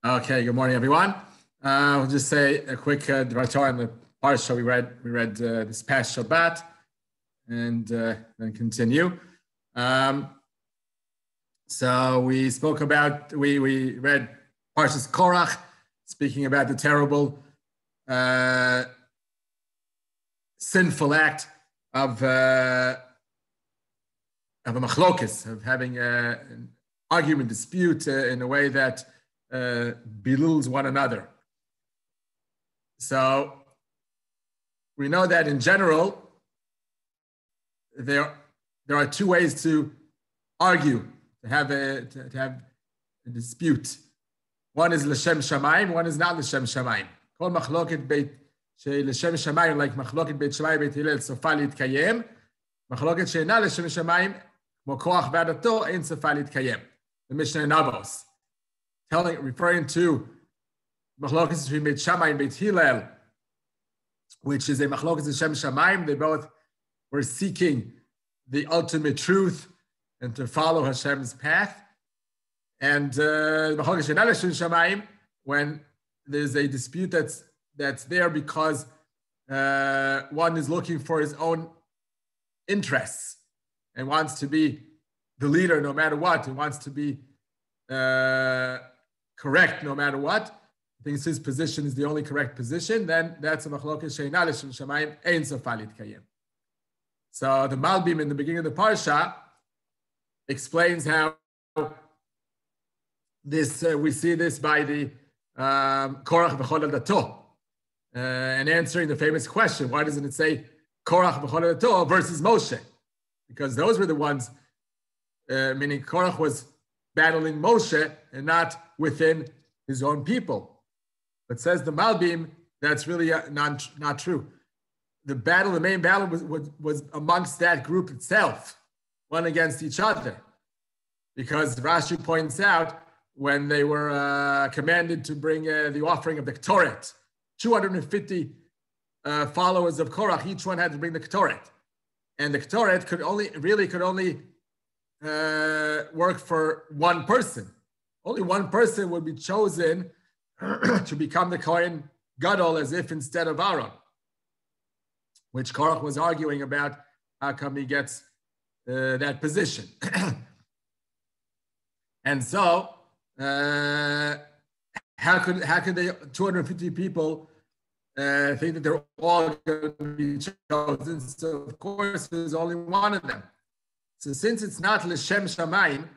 Okay, good morning, everyone. We'll just say a quick Brachot on the parsha we read. We read this past Shabbat, and then continue. So we spoke about we read Parshas Korach, speaking about the terrible, sinful act of a machlokes, of having an argument, dispute in a way that belittles one another. So we know that in general, there are two ways to argue, to have a dispute. One is l'shem shamayim, one is not l'shem shamayim. Kol machloket beit l'shem shamayim, like machloket beit shamayim beit hillel sofa litkayem. Machloket she'ena l'shem shamayim, mo koach v'adato ein sofa litkayem. The Mishnah in Avos, referring to machloket between beit shammai and beit hillel, which is a machloket l'shem shamayim. They both were seeking the ultimate truth and to follow Hashem's path. And when there's a dispute that's there because one is looking for his own interests and wants to be the leader no matter what, and wants to be correct no matter what, thinks his position is the only correct position, then that's a machloket she'ena l'shem shamayim ein sofa litkayem. So the Malbim in the beginning of the parsha explains how this we see this by the Korach v'chol dato, and answering the famous question: why doesn't it say Korach v'chol dato versus Moshe? Because those were the ones, meaning Korach was battling Moshe and not within his own people. But says the Malbim, that's really not true. The main battle was amongst that group itself, one against each other, because Rashi points out when they were commanded to bring the offering of the Ketoret, 250 followers of Korach, each one had to bring the Ketoret, and the Ketoret could only work for one person. Only one person would be chosen to become the Kohen Gadol, as if instead of Aaron, which Korach was arguing about how come he gets that position. And so, how could they 250 people think that they're all going to be chosen? So of course, there's only one of them. So since it's not l'shem shamayim,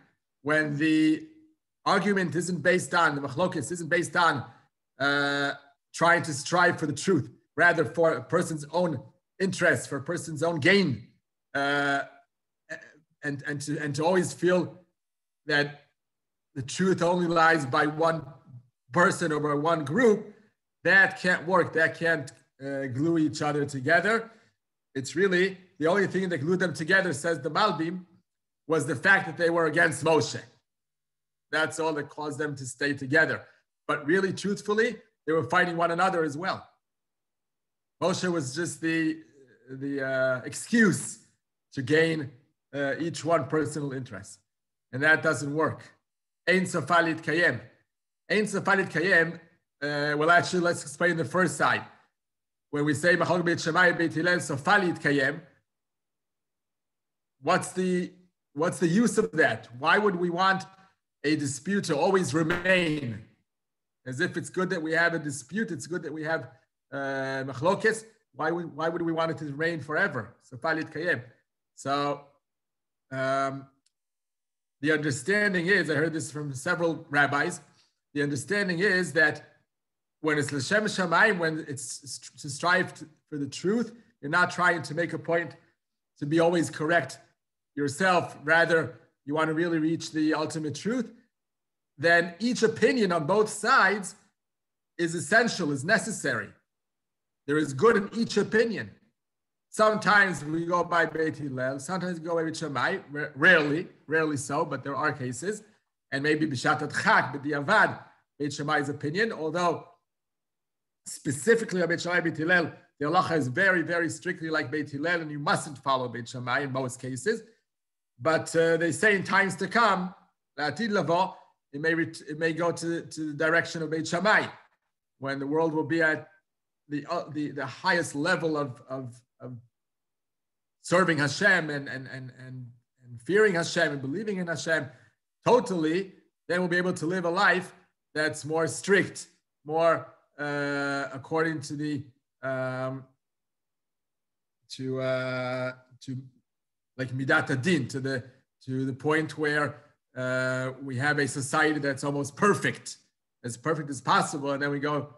when the argument isn't based on, the machlokes isn't based on trying to strive for the truth, rather for a person's own interest, for a person's own gain, and to always feel that the truth only lies by one person or by one group, that can't work. That can't glue each other together. It's really the only thing that glued them together, says the Malbim, was the fact that they were against Moshe. That's all that caused them to stay together. But really, truthfully, they were fighting one another as well. Moshe was just the excuse to gain each one personal interest. And that doesn't work. Ein sofa litkayem. Ein sofa litkayem, well, actually, let's explain the first side. When we say machloket beit shammai beit hillel sofa litkayem, what's the use of that? Why would we want a dispute to always remain? As if it's good that we have a dispute, it's good that we have machlokes. Why would we want it to remain forever? Sofa litkayem. So the understanding is, I heard this from several rabbis, the understanding is that when it's l'shem shamayim, when it's to strive for the truth, you're not trying to make a point to be always correct yourself. Rather, you want to really reach the ultimate truth. Then each opinion on both sides is essential, is necessary. There is good in each opinion. Sometimes we go by Beit Hillel, sometimes we go by Beit Shammai, rarely so, but there are cases. And maybe B'shat Chak, B'diavad, Beit Shammai's opinion, although specifically on Beit Shammai, Beit Hillel, the halacha is very, very strictly like Beit Hillel, and you mustn't follow Beit Shammai in most cases. But they say in times to come, La'atid lavo, it may go to the direction of Beit Shammai, when the world will be at the highest level of serving Hashem and fearing Hashem and believing in Hashem totally. Then we'll be able to live a life that's more strict, more according to the like midat hadin, to the point where we have a society that's almost perfect as possible, and then we go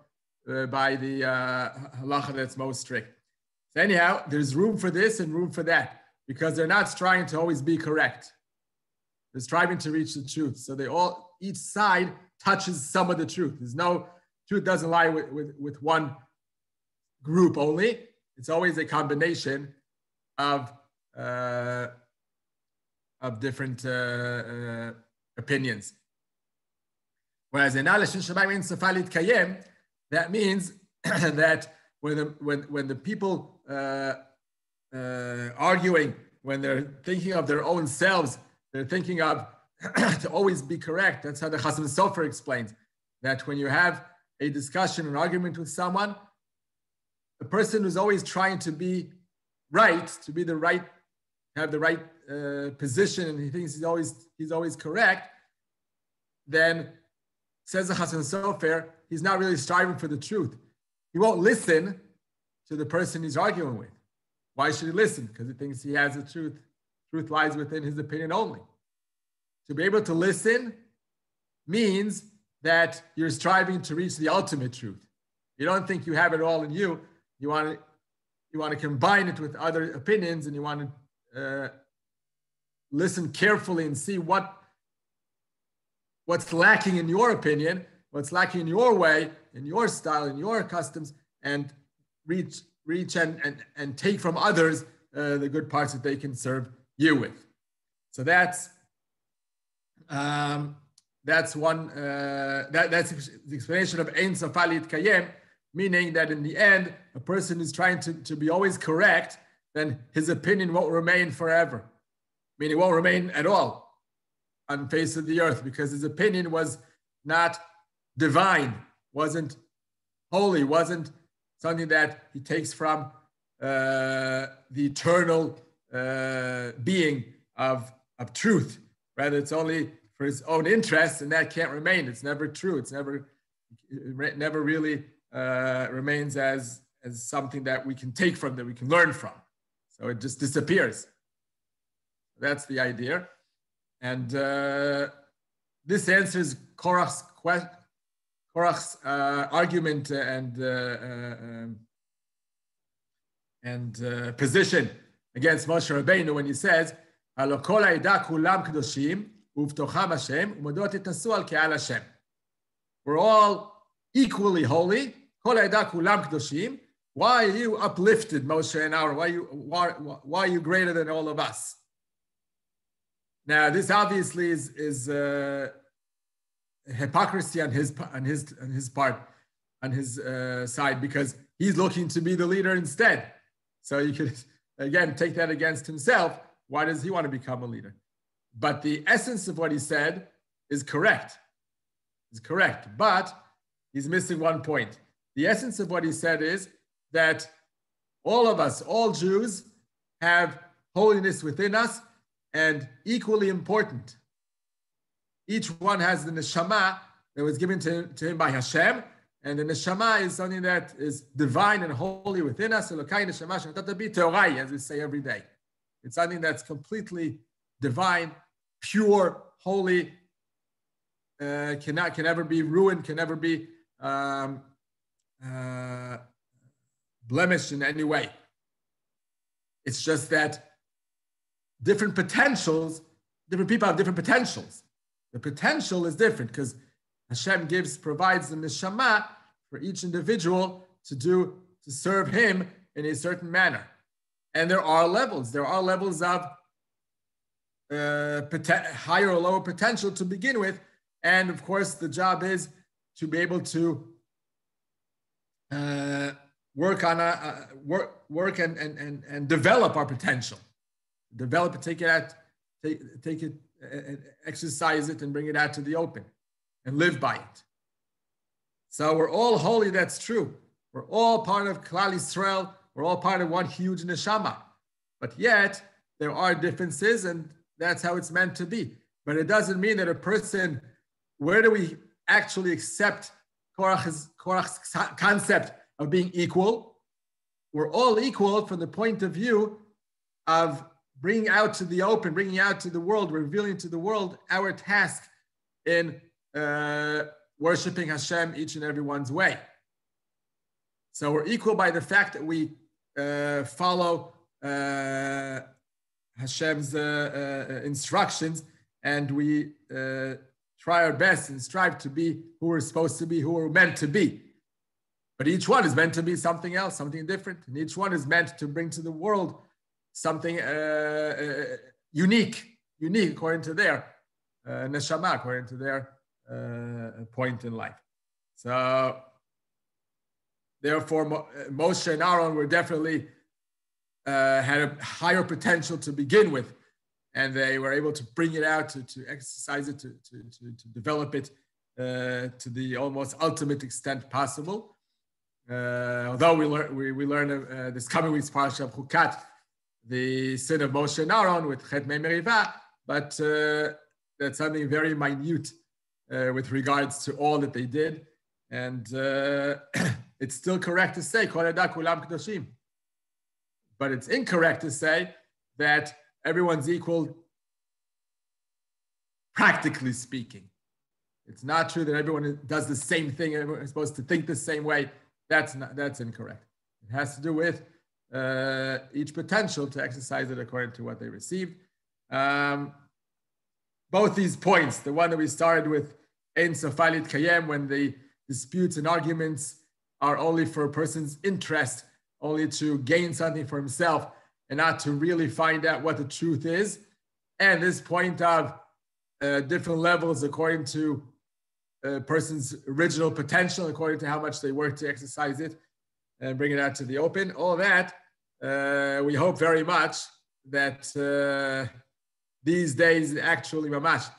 by the halacha that's most strict. So anyhow, there's room for this and room for that, because they're not striving to always be correct. They're striving to reach the truth. So each side touches some of the truth. There's no truth doesn't lie with one group only. It's always a combination of different opinions. Whereas in that means that when the people arguing, when they're thinking of their own selves, they're thinking of to always be correct. That's how the Chasam Sofer explains that when you have a discussion, an argument with someone, the person who's always trying to be right, have the right position, and he thinks he's always correct, then says the Chasam Sofer, he's not really striving for the truth. He won't listen to the person he's arguing with. Why should he listen? Because he thinks he has the truth. Truth lies within his opinion only. To be able to listen means that you're striving to reach the ultimate truth. You don't think you have it all in you. You want to combine it with other opinions, and you want to listen carefully and see what's lacking in your opinion, what's lacking in your way, in your style, in your customs, and reach and take from others the good parts that they can serve you with. So that's one. That's the explanation of Ein Sofa Litkayem, meaning that in the end, a person is trying to be always correct, then his opinion won't remain forever. Meaning it won't remain at all on the face of the earth, because his opinion was not divine, wasn't holy, wasn't something that he takes from the eternal being of truth. Rather, it's only for his own interest, and that can't remain. It's never true. It never really remains as something that we can take from, that we can learn from. So it just disappears. That's the idea. And this answers Korach's argument and position against Moshe Rabbeinu when he says, "Halo kol ha'eda kulam kedoshim uvtocham Hashem u'modot yitnasu al ke'al Hashem." We're all equally holy. Kol ha'eda kulam kedoshim. Why are you uplifted, Moshe and Aaron? Why are you greater than all of us? Now, this obviously is hypocrisy on his part, on his side, because he's looking to be the leader instead. So you could again take that against himself. Why does he want to become a leader? But the essence of what he said is correct. Is correct, but he's missing one point. The essence of what he said is that all of us, all Jews, have holiness within us, and equally important. Each one has the neshama that was given to him by Hashem, and the neshama is something that is divine and holy within us. Elokai neshama she'natata bi teorai, as we say every day. It's something that's completely divine, pure, holy, can never be ruined, can never be blemished in any way. It's just that different people have different potentials. The potential is different because Hashem provides the neshama for each individual to serve him in a certain manner. And there are levels. There are levels of higher or lower potential to begin with. And of course, the job is to be able to work and develop our potential. Develop it, take it, exercise it, and bring it out to the open. and live by it. So we're all holy, that's true. We're all part of Klal Yisrael. We're all part of one huge neshama. But yet, there are differences, and that's how it's meant to be. But it doesn't mean that a person, where do we actually accept Korach's concept of being equal? We're all equal from the point of view of bringing out to the open, bringing out to the world, revealing to the world our task in worshiping Hashem each and every one's way. So we're equal by the fact that we follow Hashem's instructions, and we try our best and strive to be who we're supposed to be, who we're meant to be. But each one is meant to be something else, something different. And each one is meant to bring to the world something unique according to their neshama, according to their point in life. So therefore, Moshe and Aaron were definitely had a higher potential to begin with, and they were able to bring it out, to exercise it, to develop it to the almost ultimate extent possible. Although we learn this coming week's parasha of Chukat, the sin of Moshe and Aaron with Chet Mei Meriva, but that's something very minute with regards to all that they did, and it's still correct to say Kol Eda Kulam Kedoshim, but it's incorrect to say that everyone's equal, practically speaking. It's not true that everyone does the same thing, everyone is supposed to think the same way. That's incorrect. It has to do with each potential to exercise it according to what they received. Both these points, the one that we started with, Ein Sofai Litkayem, when the disputes and arguments are only for a person's interest, only to gain something for himself, and not to really find out what the truth is. And this point of different levels according to a person's original potential, according to how much they work to exercise it and bring it out to the open. All that, we hope very much that these days actually mamash.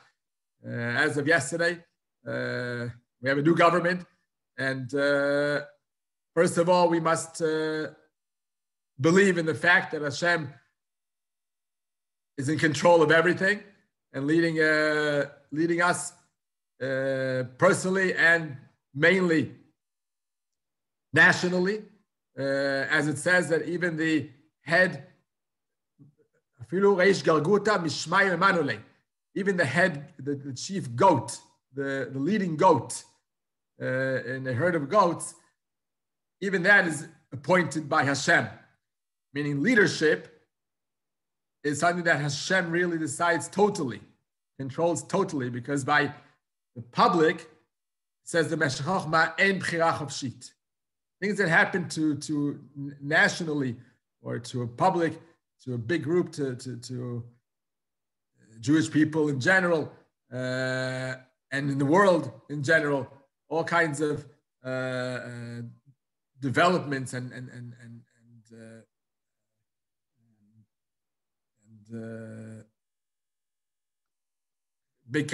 As of yesterday, we have a new government, and first of all, we must believe in the fact that Hashem is in control of everything and leading us personally and mainly nationally, as it says that even the head, even the head, the chief goat, the leading goat in the herd of goats, even that is appointed by Hashem, meaning leadership is something that Hashem really decides totally, controls totally, because by the public, says the Meshech Chochma, ein bchira chofshit. Things that happen to nationally or to a public, to a big group, to Jewish people in general, and in the world in general, all kinds of developments and big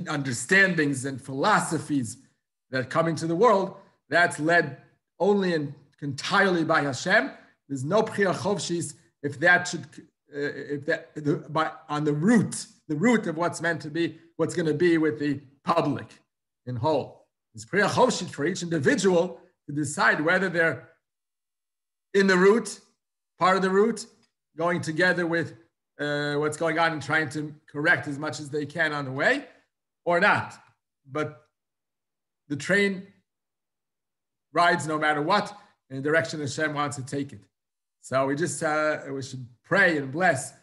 understandings and philosophies that come into the world, that's led only and entirely by Hashem. There's no bchira chofshis if that should, on the root of what's meant to be, what's going to be with the public in whole. There's bchira chofshis for each individual to decide whether they're in the root, part of the root, going together with what's going on and trying to correct as much as they can on the way, or not. But the train rides no matter what in the direction Hashem wants to take it. So we just we should pray and bless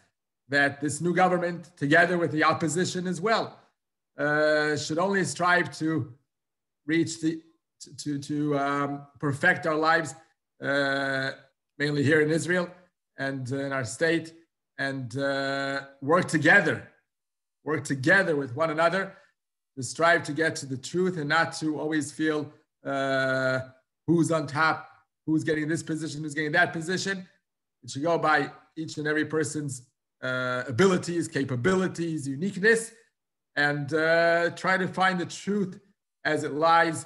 that this new government, together with the opposition as well, should only strive to reach to perfect our lives, mainly here in Israel and in our state, and work together with one another to strive to get to the truth and not to always feel who's on top, who's getting this position, who's getting that position. It should go by each and every person's abilities, capabilities, uniqueness, and try to find the truth as it lies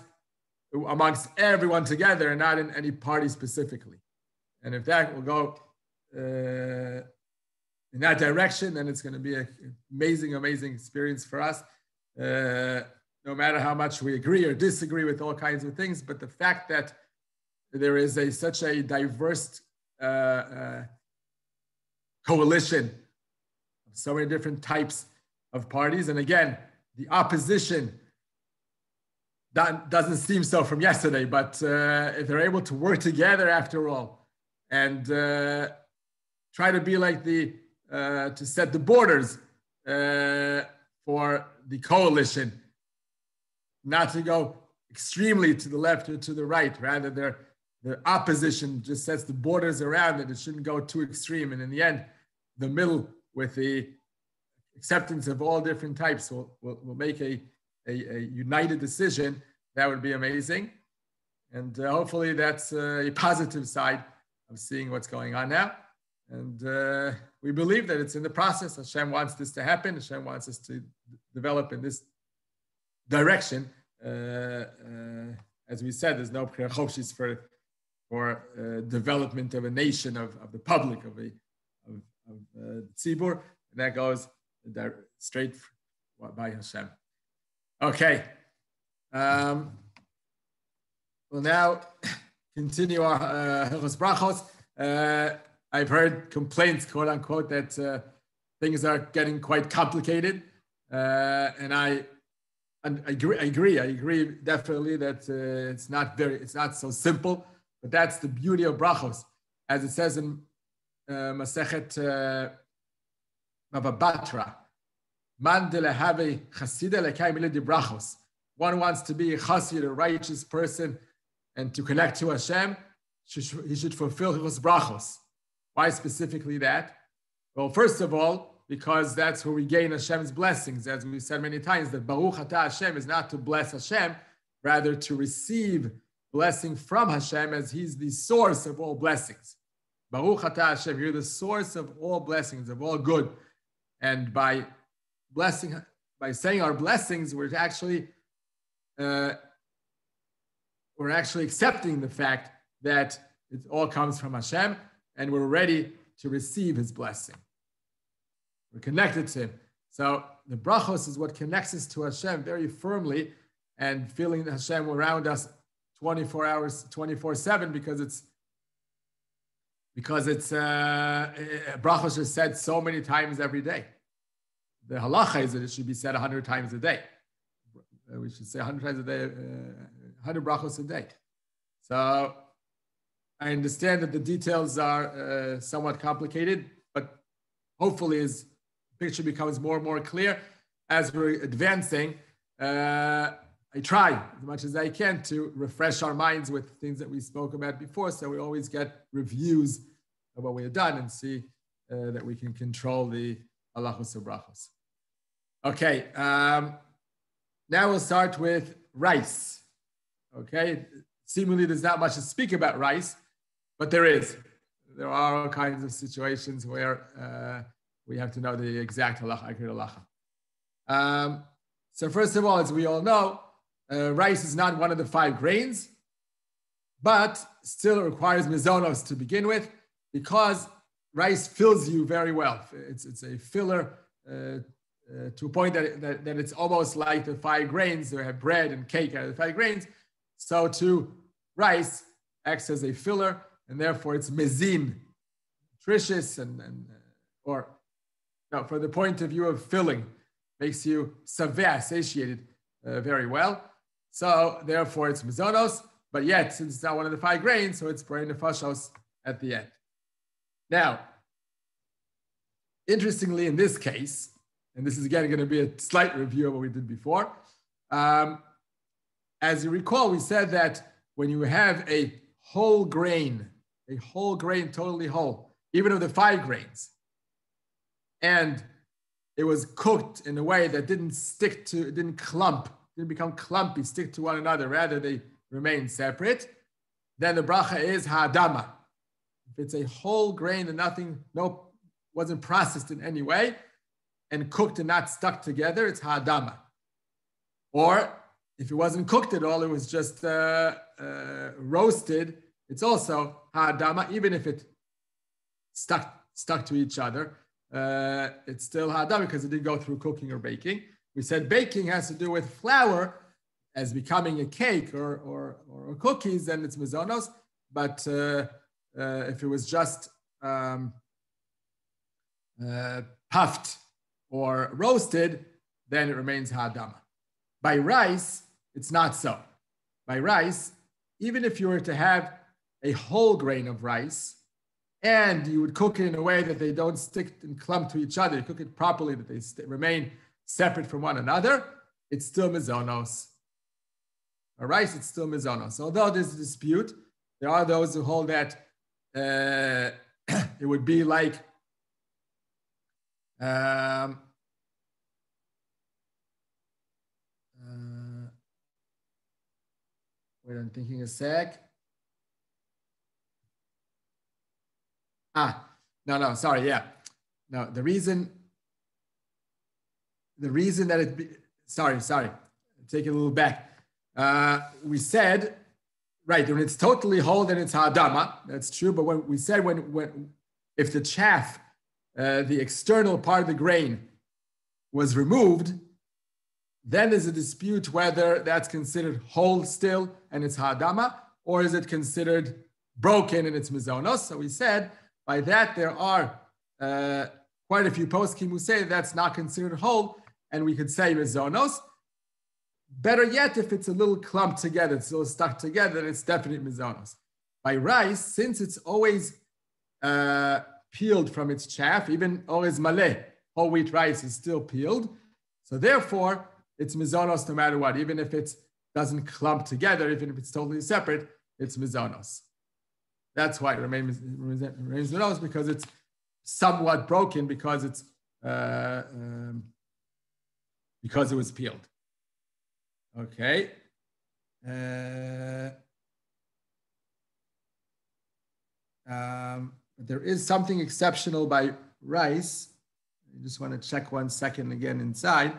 amongst everyone together and not in any party specifically. And if that will go in that direction, then it's going to be an amazing, amazing experience for us. No matter how much we agree or disagree with all kinds of things, but the fact that there is such a diverse coalition of so many different types of parties, and again, the opposition doesn't seem so from yesterday, but if they're able to work together after all and try to be like to set the borders for the coalition, not to go extremely to the left or to the right, rather the opposition just sets the borders around it. It shouldn't go too extreme. And in the end, the middle with the acceptance of all different types will make a united decision. That would be amazing. And hopefully that's a positive side of seeing what's going on now. And we believe that it's in the process. Hashem wants this to happen. Hashem wants us to develop in this direction. As we said, there's no Brachot for development of a nation, of the public, of tzibur, and that goes straight by Hashem. Okay. We'll now continue our Hilchos Brachos. I've heard complaints, quote unquote, that things are getting quite complicated, and I agree definitely that it's not so simple. But that's the beauty of brachos, as it says in Masechet Baba Batra. Man delehave chasida lekayim milei brachos. One wants to be a chassid, a righteous person, and to connect to Hashem. He should fulfill his brachos. Why specifically that? Well, first of all, because that's where we gain Hashem's blessings. As we said many times, that Baruch Atah Hashem is not to bless Hashem, rather to receive blessing from Hashem, as He's the source of all blessings. Baruch Atah Hashem, you're the source of all blessings, of all good. And by saying our blessings, we're actually accepting the fact that it all comes from Hashem, and we're ready to receive His blessing. We're connected to Him. So the brachos is what connects us to Hashem very firmly, and feeling Hashem around us 24 hours, 24/7, because brachos is said so many times every day. The halacha is that it should be said 100 times a day. We should say 100 times a day, 100 brachos a day. So I understand that the details are somewhat complicated, but hopefully as the picture becomes more and more clear as we're advancing, I try as much as I can to refresh our minds with things that we spoke about before, so we always get reviews of what we have done and see that we can control the halachos of brachos. Okay, now we'll start with rice. Okay, seemingly there's not much to speak about rice, but there is. There are all kinds of situations where we have to know the exact halacha. So first of all, as we all know, rice is not one of the 5 grains, but still requires mizonos to begin with, because rice fills you very well. It's a filler to a point that it's almost like the 5 grains. They have bread and cake out of the 5 grains. So too, rice acts as a filler, and therefore it's mezin, nutritious, for the point of view of filling, makes you saveh, satiated very well. So therefore it's mizonos, but yet since it's not one of the 5 grains, so it's brain nefashos at the end. Now, interestingly, in this case, and this is again going to be a slight review of what we did before, as you recall, we said that when you have a whole grain totally whole, even of the 5 grains, and it was cooked in a way that didn't become clumpy, stick to one another, rather they remain separate, then the bracha is ha'adama. If it's a whole grain and wasn't processed in any way, and cooked and not stuck together, it's ha'adama. Or if it wasn't cooked at all, it was just roasted, it's also ha'adama, even if it stuck to each other. It's still ha'adama because it didn't go through cooking or baking. We said baking has to do with flour as becoming a cake or cookies, then it's mizonos. But if it was just puffed or roasted, then it remains ha'adama. By rice, it's not so. By rice, even if you were to have a whole grain of rice and you would cook it in a way that they don't stick and clump to each other, you cook it properly, that they remain separate from one another, it's still mizonos. For rice, it's still mizonos. Although there's a dispute, there are those who hold that it would be like wait, I'm thinking a sec. No, sorry, yeah. No, the reason that it be, sorry, take it a little back. We said, right, when it's totally whole, then it's ha'adama. That's true. But when we said if the chaff, the external part of the grain was removed, then there's a dispute whether that's considered whole still and it's ha'adama, or is it considered broken and it's mizonos. So we said by that there are quite a few poskim who say that's not considered whole, and we could say mizonos. Better yet, if it's a little clumped together, it's a little stuck together, then it's definitely mizonos. By rice, since it's always peeled from its chaff, even always maleh, whole wheat rice is still peeled. So therefore, it's mizonos no matter what. Even if it doesn't clump together, even if it's totally separate, it's mizonos. That's why it remains mizonos, because it's somewhat broken because it's because it was peeled. Okay. There is something exceptional by rice. I just want to check 1 second again inside.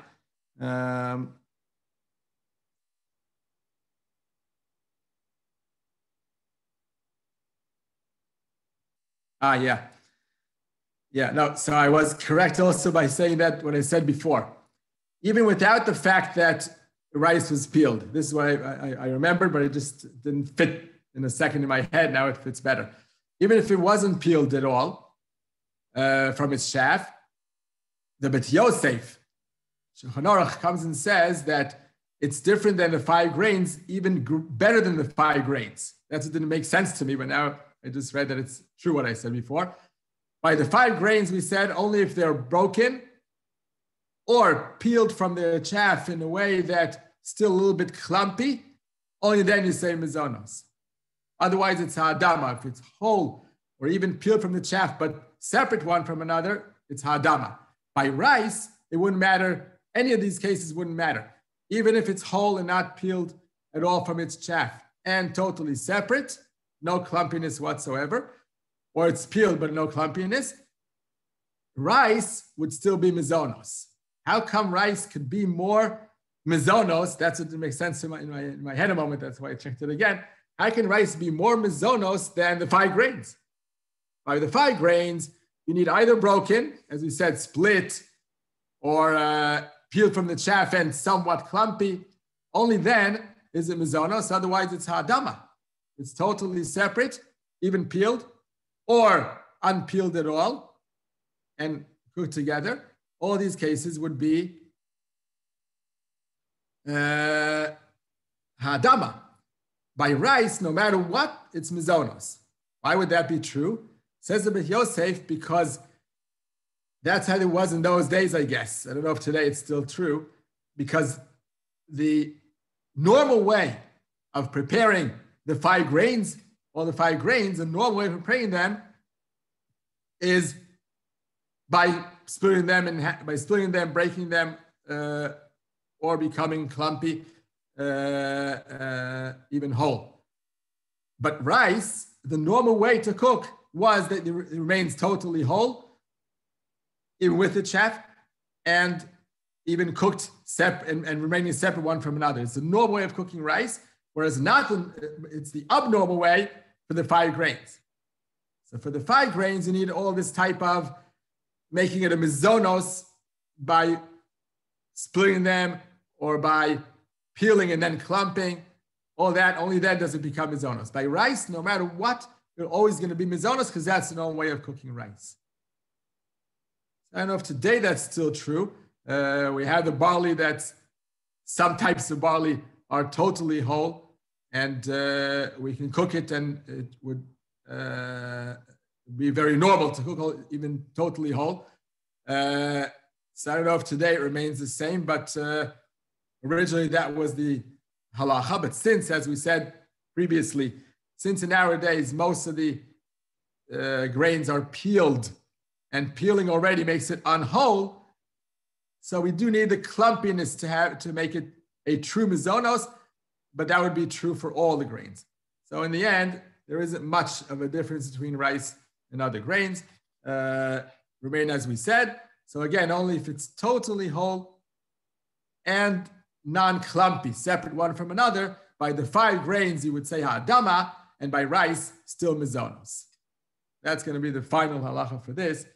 Yeah, no, so I was correct also by saying that what I said before. Even without the fact that rice was peeled. This is what I remembered, but it just didn't fit in a second in my head. Now it fits better. Even if it wasn't peeled at all from its chaff, the Bet Yosef, Shulchan Aruch, comes and says that it's different than the 5 grains, even better than the 5 grains. That's what didn't make sense to me, but now I just read that it's true what I said before. By the 5 grains, we said only if they're broken or peeled from the chaff in a way that still a little bit clumpy, only then you say mizonos. Otherwise, it's ha'adama. If it's whole or even peeled from the chaff, but separate one from another, it's ha'adama. By rice, it wouldn't matter. Any of these cases wouldn't matter. Even if it's whole and not peeled at all from its chaff and totally separate, no clumpiness whatsoever, or it's peeled but no clumpiness, rice would still be mizonos. How come rice could be more mizonos? That's what makes sense in my head a moment. That's why I checked it again. How can rice be more mizonos than the 5 grains? By the 5 grains, you need either broken, as we said, split, or peeled from the chaff and somewhat clumpy. Only then is it mizonos. Otherwise, it's ha'adama. It's totally separate, even peeled, or unpeeled at all, and cooked together. All these cases would be ha'adama. By rice, no matter what, it's mizonos. Why would that be true? Says the Bet Yosef, because that's how it was in those days, I guess. I don't know if today it's still true, because the normal way of preparing the 5 grains, all the 5 grains, the normal way of preparing them is by splitting them, breaking them, or becoming clumpy, even whole. But rice, the normal way to cook was that it remains totally whole, even with the chaff, and even cooked and remaining separate one from another. It's the normal way of cooking rice, whereas it's the abnormal way for the 5 grains. So for the 5 grains, you need all this type of making it a mizonos by splitting them or by peeling and then clumping. All that, only then does it become mizonos. By rice, no matter what, you're always going to be mizonos because that's the normal way of cooking rice. I don't know if today that's still true. We have the barley some types of barley are totally whole, and we can cook it, and it would be very normal to cook even totally whole. So I don't know if today it remains the same, but originally that was the halacha. But since, as we said previously, since nowadays most of the grains are peeled, and peeling already makes it unwhole, so we do need the clumpiness to make it a true mizonos, but that would be true for all the grains. So in the end, there isn't much of a difference between rice and other grains. Remain as we said. So again, only if it's totally whole and non-clumpy, separate one from another. By the 5 grains, you would say ha'adama, and by rice, still mizonos. That's going to be the final halacha for this,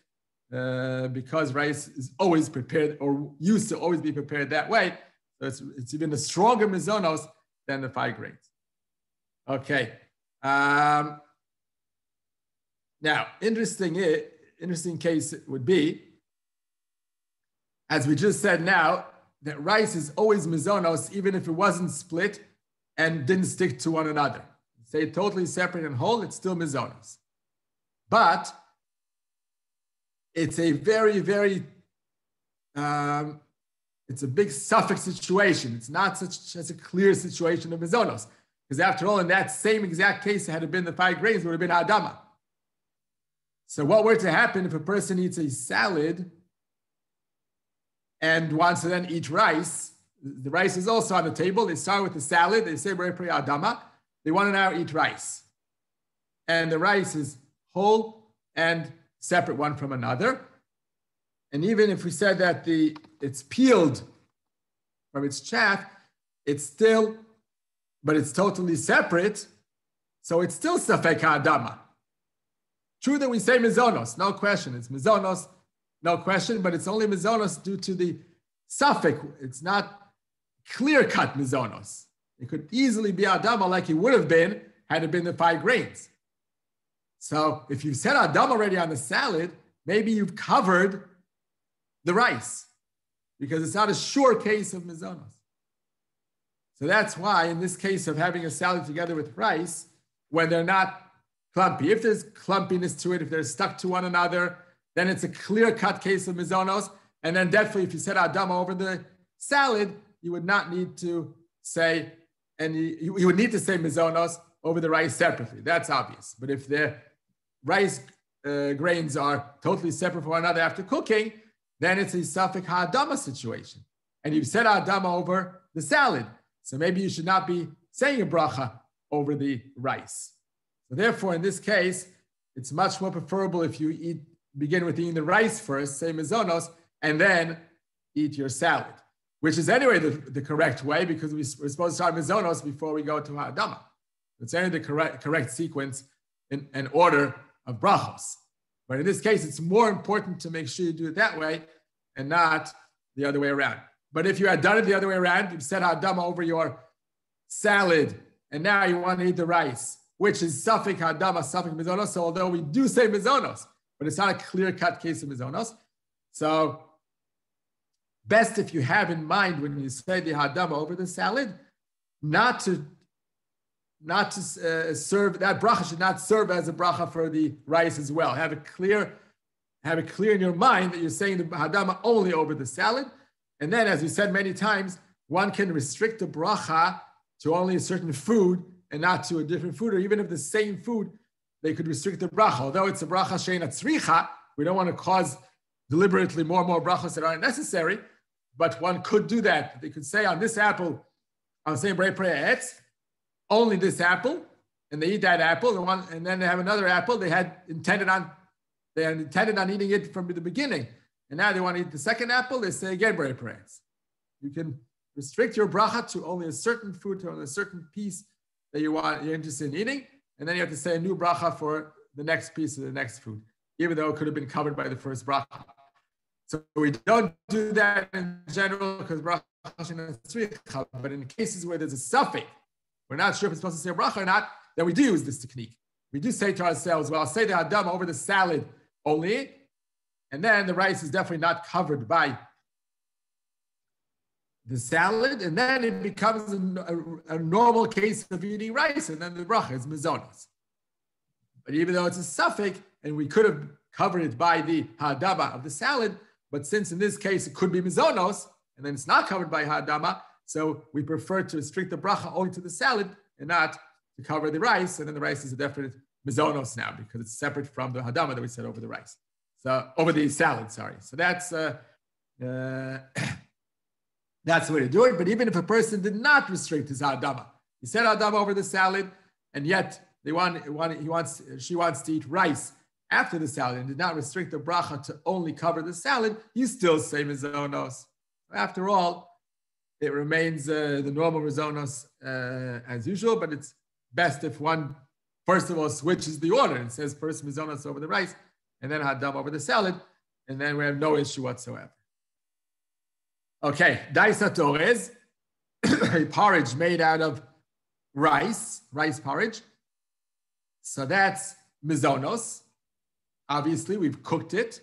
because rice is always prepared, or used to always be prepared that way. So it's even a stronger mizonos than the 5 grains. Okay. Now, interesting case would be, as we just said now, that rice is always mizonos, even if it wasn't split and didn't stick to one another. Say totally separate and whole, it's still mizonos. But it's a very, very, it's a big suffix situation. It's not such a clear situation of mizonos. Because after all, in that same exact case, had it been the 5 grains, it would have been adama. So what were to happen if a person eats a salad and wants to then eat rice? The rice is also on the table. They start with the salad. They say, adama. They want to now eat rice. And the rice is whole and separate one from another. And even if we said that it's peeled from its chaff, but it's totally separate, so it's still safek ha'adama. True that we say mizonos, no question. It's mizonos, no question, but it's only mizonos due to the suffix. It's not clear-cut mizonos. It could easily be adama like it would have been had it been the 5 grains. So if you've said adama already on the salad, maybe you've covered the rice because it's not a sure case of mizonos. So that's why in this case of having a salad together with rice, when they're not clumpy, if there's clumpiness to it, if they're stuck to one another, then it's a clear-cut case of mizonos. And then definitely if you said adama over the salad, you would not need to say, and you would need to say mizonos over the rice separately. That's obvious. But if the rice grains are totally separate from one another after cooking, then it's a safek ha'adama situation. And you've said adama over the salad. So maybe you should not be saying a bracha over the rice. So therefore, in this case, it's much more preferable if you begin with eating the rice first, say mizonos, and then eat your salad, which is anyway the correct way because we're supposed to start mizonos before we go to ha'adama. It's only the correct sequence and order of brachos. But in this case, it's more important to make sure you do it that way and not the other way around. But if you had done it the other way around, you've said ha'adama over your salad, and now you want to eat the rice, which is safek ha'adama, safek mizonos. So although we do say mizonos, but it's not a clear-cut case of mizonos. So best if you have in mind when you say the ha'adama over the salad, not to serve, that bracha should not serve as a bracha for the rice as well. Have it clear in your mind that you're saying the ha'adama only over the salad. And then, as we said many times, one can restrict the bracha to only a certain food and not to a different food, or even if the same food, they could restrict the bracha. Although it's a bracha she'eina tzricha, we don't want to cause deliberately more and more brachos that aren't necessary, but one could do that. They could say on this apple, I'm saying brei etz, only this apple, and they eat that apple, and then they have another apple they had intended on eating it from the beginning. and now they want to eat the second apple, they say Gebrei Peretz. You can restrict your bracha to only a certain food, to only a certain piece that you're interested in eating, and then you have to say a new bracha for the next piece of the next food, even though it could have been covered by the first bracha. So we don't do that in general because bracha shena tzricha, but in cases where there's a suffix, we're not sure if it's supposed to say a bracha or not, then we do use this technique. We do say to ourselves, well, I'll say the hadam over the salad only, and then the rice is definitely not covered by the salad, and then it becomes a normal case of eating rice, and then the bracha is mezonos. But even though it's a suffix, and we could have covered it by the hadama of the salad, but since in this case it could be mezonos, and then it's not covered by hadama, so we prefer to restrict the bracha only to the salad and not to cover the rice, and then the rice is a definite mezonos now because it's separate from the hadama that we said over the rice. So over the salad, sorry. So that's that's the way to do it. But even if a person did not restrict his hadama, he said hadama over the salad, and yet she wants to eat rice after the salad and did not restrict the bracha to only cover the salad, you still say mezonos. After all, it remains the normal mezonos as usual, but it's best if one, first of all, switches the order and says first mezonos over the rice, and then hadam over the salad, and then we have no issue whatsoever. Okay, daisa torez, a porridge made out of rice porridge. So that's mezonos. Obviously, we've cooked it.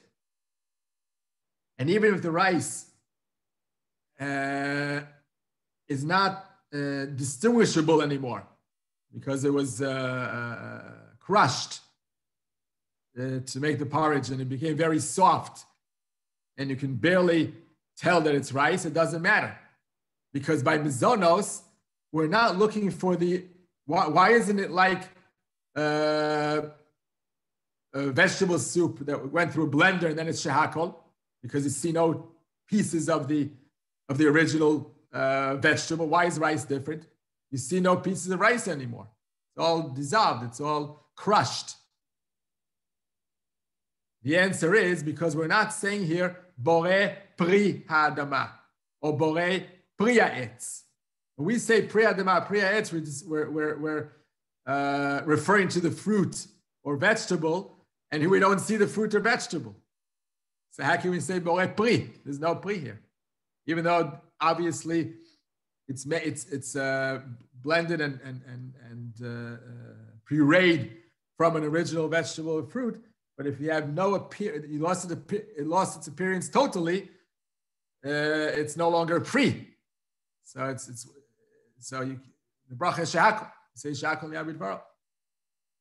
And even if the rice is not distinguishable anymore because it was crushed to make the porridge and it became very soft and you can barely tell that it's rice, it doesn't matter. Because by mezonos, we're not looking for why isn't it like a vegetable soup that went through a blender and then it's shehakol? Because you see no pieces of the original vegetable. Why is rice different? You see no pieces of rice anymore. It's all dissolved. It's all crushed. The answer is because we're not saying here borei pri ha'adama or borei pri ha'etz. When we say pri ha'adama, pri ha'etz, we're referring to the fruit or vegetable, and here we don't see the fruit or vegetable. So how can we say borei pri? There's no pri here, even though obviously it's blended and pureed from an original vegetable or fruit. But if you have no appearance, it lost its appearance totally. It's no longer pri. So the bracha is shehakol. Say shehakol yabid varo.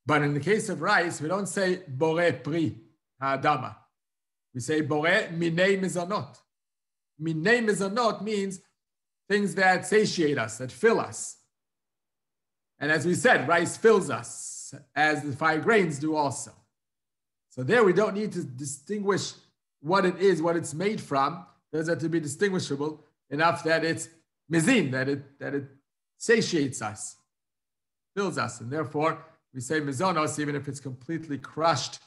But in the case of rice, we don't say borei pri ha'adama. We say borei minei mezonot. Minei mezonot means things that satiate us, that fill us. And as we said, rice fills us, as the 5 grains do also. So there we don't need to distinguish what it is, what it's made from. There's that to be distinguishable enough that it's mezin, that it satiates us, fills us. And therefore, we say mezonos, even if it's completely crushed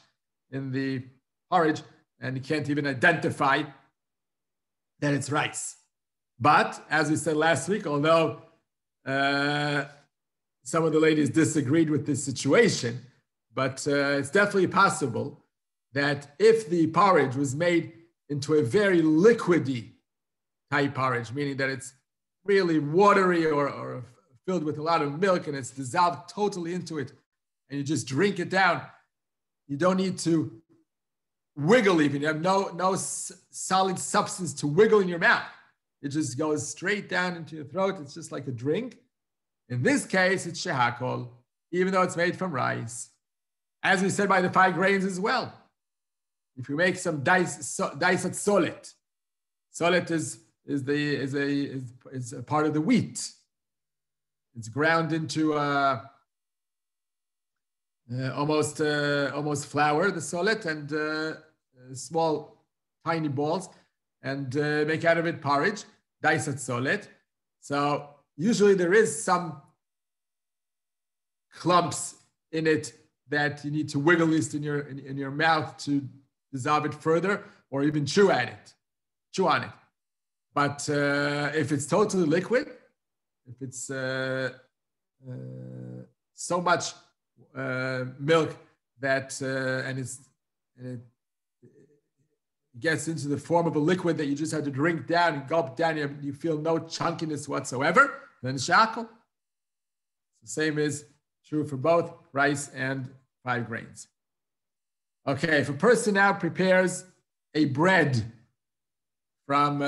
in the porridge, and you can't even identify that it's rice. But, as we said last week, although some of the ladies disagreed with this situation, but it's definitely possible that if the porridge was made into a very liquidy type porridge, meaning that it's really watery or filled with a lot of milk and it's dissolved totally into it, and you just drink it down, you don't need to wiggle even. You have no solid substance to wiggle in your mouth. It just goes straight down into your throat. It's just like a drink. In this case, it's shehakol, even though it's made from rice. As we said by the 5 grains as well. If you make some diced solet, solet is a part of the wheat. It's ground into almost flour, the solet, and small tiny balls, and make out of it porridge, diced solet. So usually there is some clumps in it that you need to wiggle at least in your mouth to dissolve it further or even chew on it. But if it's totally liquid, if it's so much milk that and it gets into the form of a liquid that you just have to drink down and gulp down, you feel no chunkiness whatsoever, then shakal. The same is true for both rice and 5 grains. Okay, if a person now prepares a bread from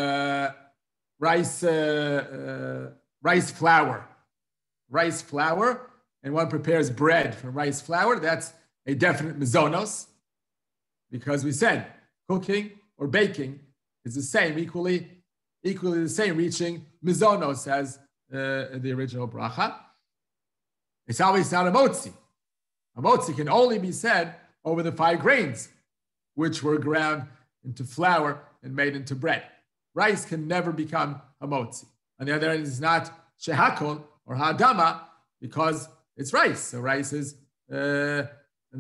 rice flour, and one prepares bread from rice flour, that's a definite mizonos, because we said cooking or baking is the same, equally the same, reaching mizonos as the original bracha. It's always not a motzi. A motzi can only be said over the 5 grains, which were ground into flour and made into bread. Rice can never become a motzi. On the other hand, it's not shehakol or ha'adama because it's rice. So rice is in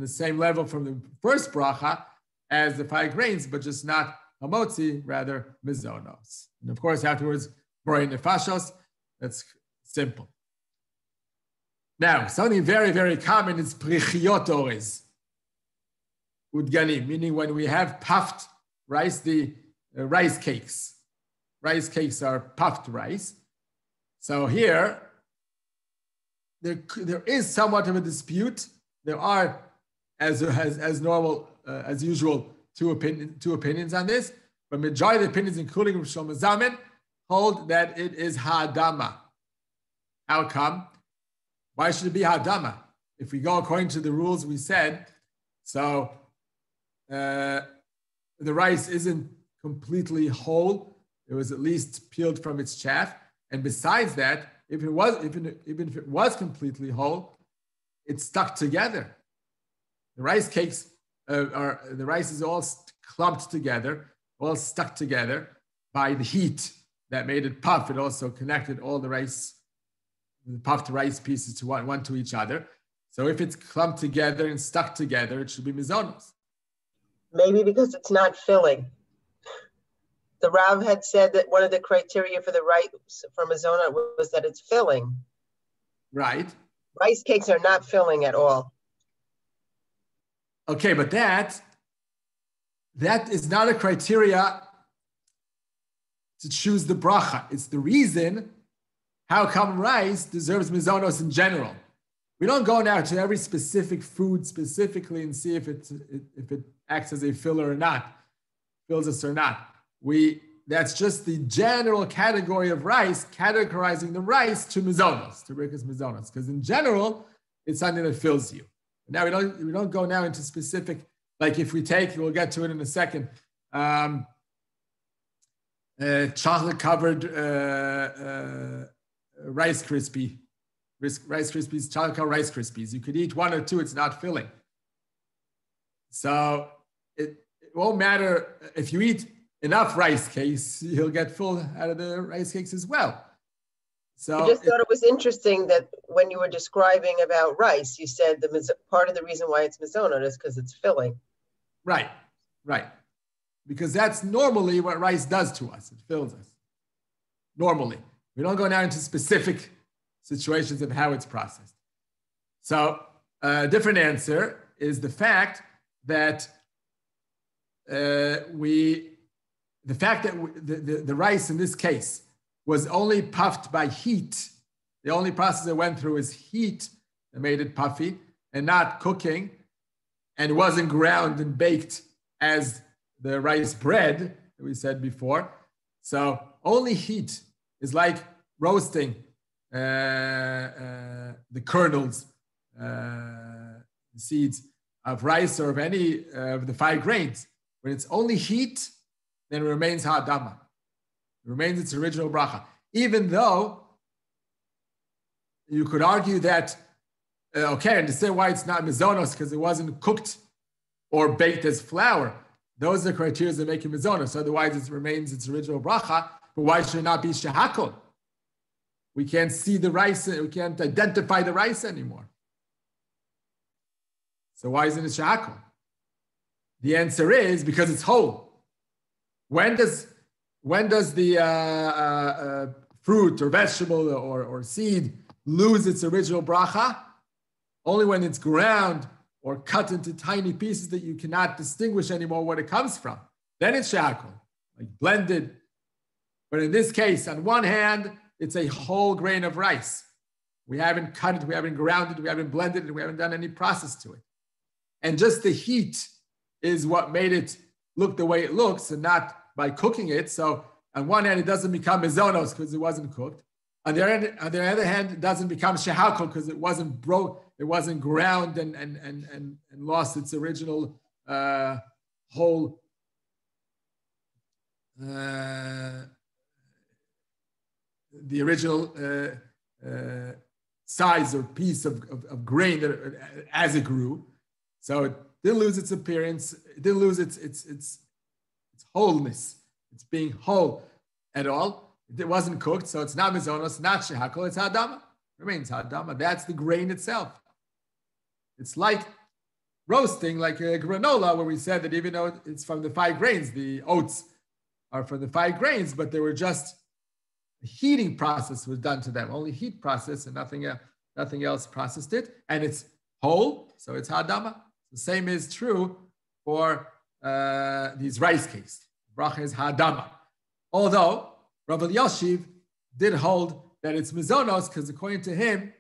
the same level from the first bracha as the 5 grains, but just not hamotzi, rather mizonos. And of course, afterwards, borei nefashos, that's simple. Now, something very, very common is prichiot orez, udganim, meaning when we have puffed rice, the rice cakes. Rice cakes are puffed rice. So here, there is somewhat of a dispute. There are, as normal, as usual, two opinions on this, but majority of the opinions, including Rav Shlomo Zalman, hold that it is ha'adama. How come? Why should it be ha'adama? If we go according to the rules we said, so the rice isn't completely whole. It was at least peeled from its chaff. And besides that, even if it was completely whole, it's stuck together. The rice cakes the rice is all clumped together, all stuck together by the heat that made it puff. It also connected all the puffed rice pieces to one to each other. So if it's clumped together and stuck together, it should be mizonos. Maybe because it's not filling. The Rav had said that one of the criteria for the rice from mizona was that it's filling. Right. Rice cakes are not filling at all. Okay, but that is not a criteria to choose the bracha. It's the reason how come rice deserves mizonos in general. We don't go now to every specific food specifically and see if it acts as a filler or not, fills us or not. That's just the general category of rice, categorizing the rice to mizonos, to rikas mizonos, because in general, it's something that fills you. Now we don't go now into specific, like if we take, we'll get to it in a second, chocolate covered Rice Krispies, chocolate covered Rice Krispies. You could eat 1 or 2, it's not filling. So it won't matter if you eat enough rice cakes, you'll get full out of the rice cakes as well. So I just thought it was interesting that when you were describing about rice, you said part of the reason why it's mizona is because it's filling. Right. Because that's normally what rice does to us. It fills us. Normally. We don't go now into specific situations of how it's processed. So a different answer is the fact that the rice in this case was only puffed by heat. The only process it went through is heat that made it puffy and not cooking, and wasn't ground and baked as the rice bread that we said before. So only heat is like roasting the kernels, the seeds of rice or of any of the 5 grains. When it's only heat, then it remains ha'adama. It remains its original bracha. Even though you could argue that, okay, understand why it's not mizonos, because it wasn't cooked or baked as flour. Those are the criteria that make it mizonos. Otherwise, it remains its original bracha. But why should it not be shehakol? We can't see the rice. We can't identify the rice anymore. So why isn't it shehakol? The answer is because it's whole. When does the fruit or vegetable or seed lose its original bracha? Only when it's ground or cut into tiny pieces that you cannot distinguish anymore what it comes from. Then it's shakol, like blended. But in this case, on one hand, it's a whole grain of rice. We haven't cut it, we haven't ground it, we haven't blended it, we haven't done any process to it. And just the heat is what made it look the way it looks, and not by cooking it. So on one hand, it doesn't become mezonos because it wasn't cooked. On the other hand, it doesn't become shehakol because it wasn't ground and lost its original whole the original size or piece of grain that as it grew. So it didn't lose its appearance. It didn't lose its wholeness. It's being whole at all. It wasn't cooked, so it's not mizonos, not shehakol, it's hadama. Remains hadama. That's the grain itself. It's like roasting, like a granola, where we said that even though it's from the 5 grains, the oats are from the 5 grains, but they were just the heating process was done to them. Only heat process and nothing else processed it, and it's whole, so it's hadama. The same is true for these rice cakes. Bracha is hadama. Although Rav Yoshiv did hold that it's mizonos because according to him,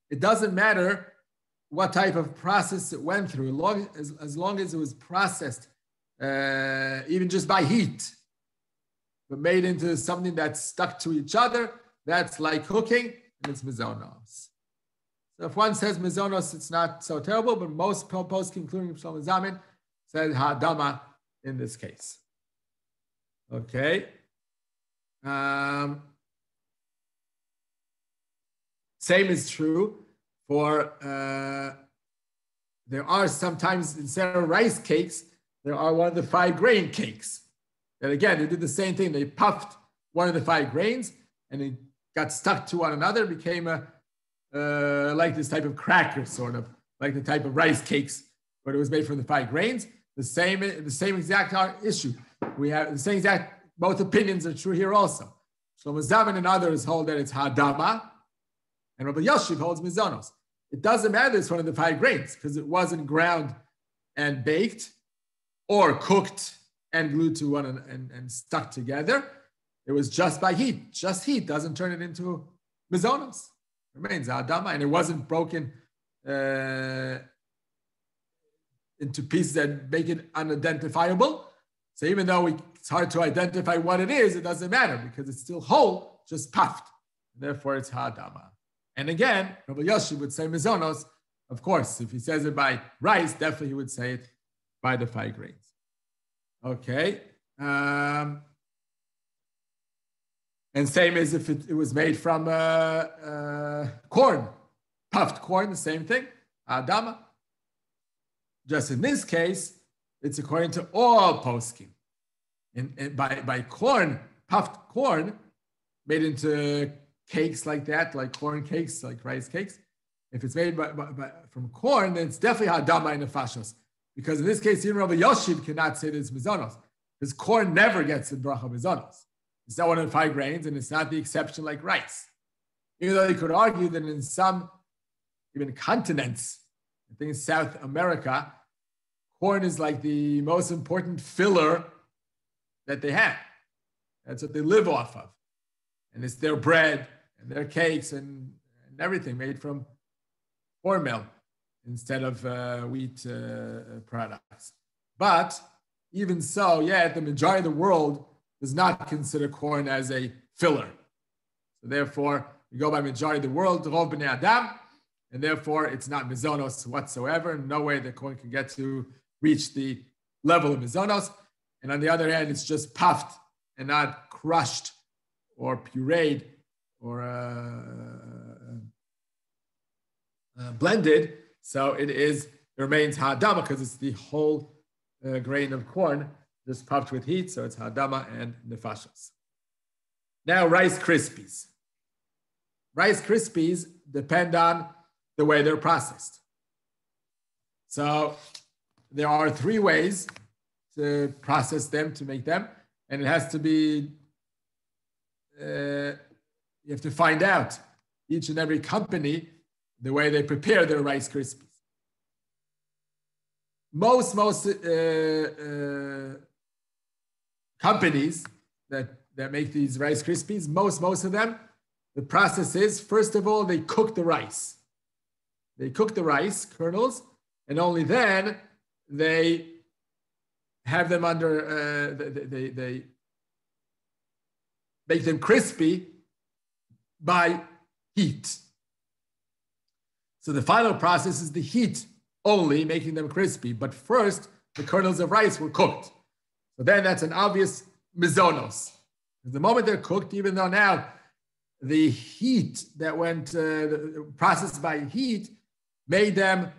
it doesn't matter what type of process it went through, as long as it was processed, even just by heat, but made into something that's stuck to each other, that's like cooking, and it's mizonos. So if one says mizonos, it's not so terrible, but most posts, including Shlomo Zamin, said hadama in this case. Okay. Same is true for, there are sometimes instead of rice cakes, there are one of the 5 grain cakes. And again, they did the same thing. They puffed one of the 5 grains and it got stuck to one another, became like this type of cracker, sort of like the type of rice cakes, but it was made from the 5 grains. The same exact issue. We have the same exact, both opinions are true here also. Shlomo Zamin and others hold that it's hadama, and Rabbi Yoshiv holds mizonos. It doesn't matter it's one of the 5 grains because it wasn't ground and baked or cooked and glued to one and stuck together. It was just by heat. Just heat doesn't turn it into mizonos. It remains hadama, and it wasn't broken into pieces that make it unidentifiable. So even though it's hard to identify what it is, it doesn't matter because it's still whole, just puffed. Therefore, it's hadama. And again, Rabbi Yoshiv would say mizonos. Of course, if he says it by rice, definitely he would say it by the 5 grains. Okay. And same as if it was made from corn, puffed corn, the same thing, hadama. Just in this case, it's according to all poskim. And by corn, puffed corn, made into cakes like that, like corn cakes, like rice cakes. If it's made from corn, then it's definitely hadama and nefashos. Because in this case, even Rabbi Yoshiv cannot say that it's mizonos. Because corn never gets the bracha mizonos. It's not one of the 5 grains, and it's not the exception like rice. Even though you could argue that in some, even continents, I think in South America, corn is like the most important filler that they have. That's what they live off of. And it's their bread and their cakes and everything made from corn meal instead of wheat products. But even so, the majority of the world does not consider corn as a filler. So therefore, we go by majority of the world, Rov B'nei Adam, and therefore it's not mizonos whatsoever. No way the corn can get to reach the level of mizonos. And on the other hand, it's just puffed and not crushed or pureed or blended. So it remains hadama because it's the whole grain of corn just puffed with heat. So it's hadama and nefashos. Now, Rice Krispies. Rice Krispies depend on the way they're processed. So there are 3 ways to process them, to make them, and it has to be, you have to find out each and every company the way they prepare their Rice Krispies. Most companies that make these Rice Krispies, most of them, the process is, first of all, they cook the rice. They cook the rice kernels, and only then they have them under, they make them crispy by heat. So the final process is the heat only, making them crispy. But first, the kernels of rice were cooked. So then that's an obvious mizonos. The moment they're cooked, even though now the heat that went, processed by heat, made them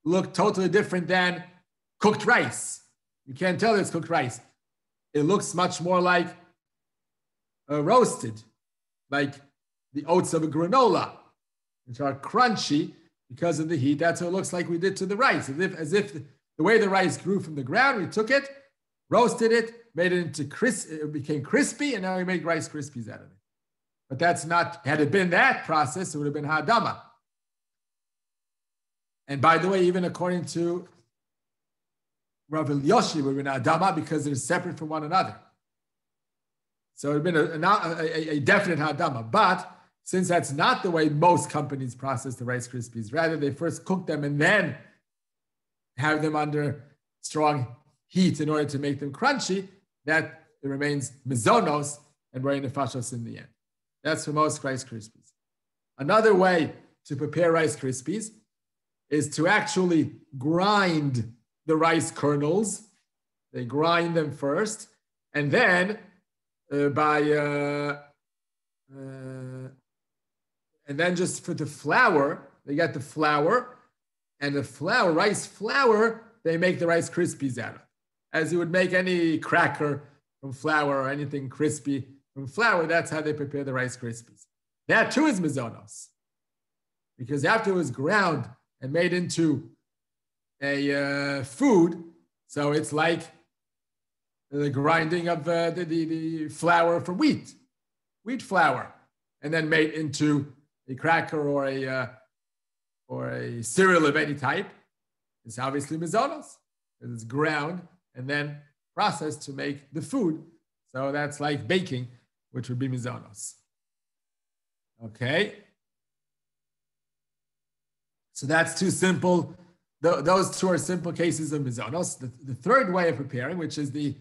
look totally different than cooked rice. You can't tell it's cooked rice. It looks much more like roasted, like the oats of a granola, which are crunchy because of the heat. That's what it looks like we did to the rice. As if the way the rice grew from the ground, we took it, roasted it, made it into it became crispy, and now we make Rice Krispies out of it. But that's not, had it been that process, it would have been Ha'adama. And by the way, even according to Rav Elyoshi, it would have been Ha'adama because they're separate from one another. So it would have been a definite Ha'adama. But since that's not the way most companies process the Rice Krispies, rather they first cook them and then have them under strong heat in order to make them crunchy, that it remains mizonos and we're in the fashos in the end. That's for most Rice Krispies. Another way to prepare Rice Krispies is to actually grind the rice kernels. They grind them first, and then and then just for the flour, they get the flour, and the flour, rice flour, they make the Rice Krispies out of. As you would make any cracker from flour or anything crispy from flour, that's how they prepare the Rice Krispies. That too is mizonos. Because after it was ground and made into a food, so it's like the grinding of the flour from wheat flour, and then made into a cracker or a cereal of any type. It's obviously mizonos, because it's ground and then processed to make the food. So that's like baking, which would be mizonos. Okay. So that's two simple, those two are simple cases of mizonos. The third way of preparing, which is the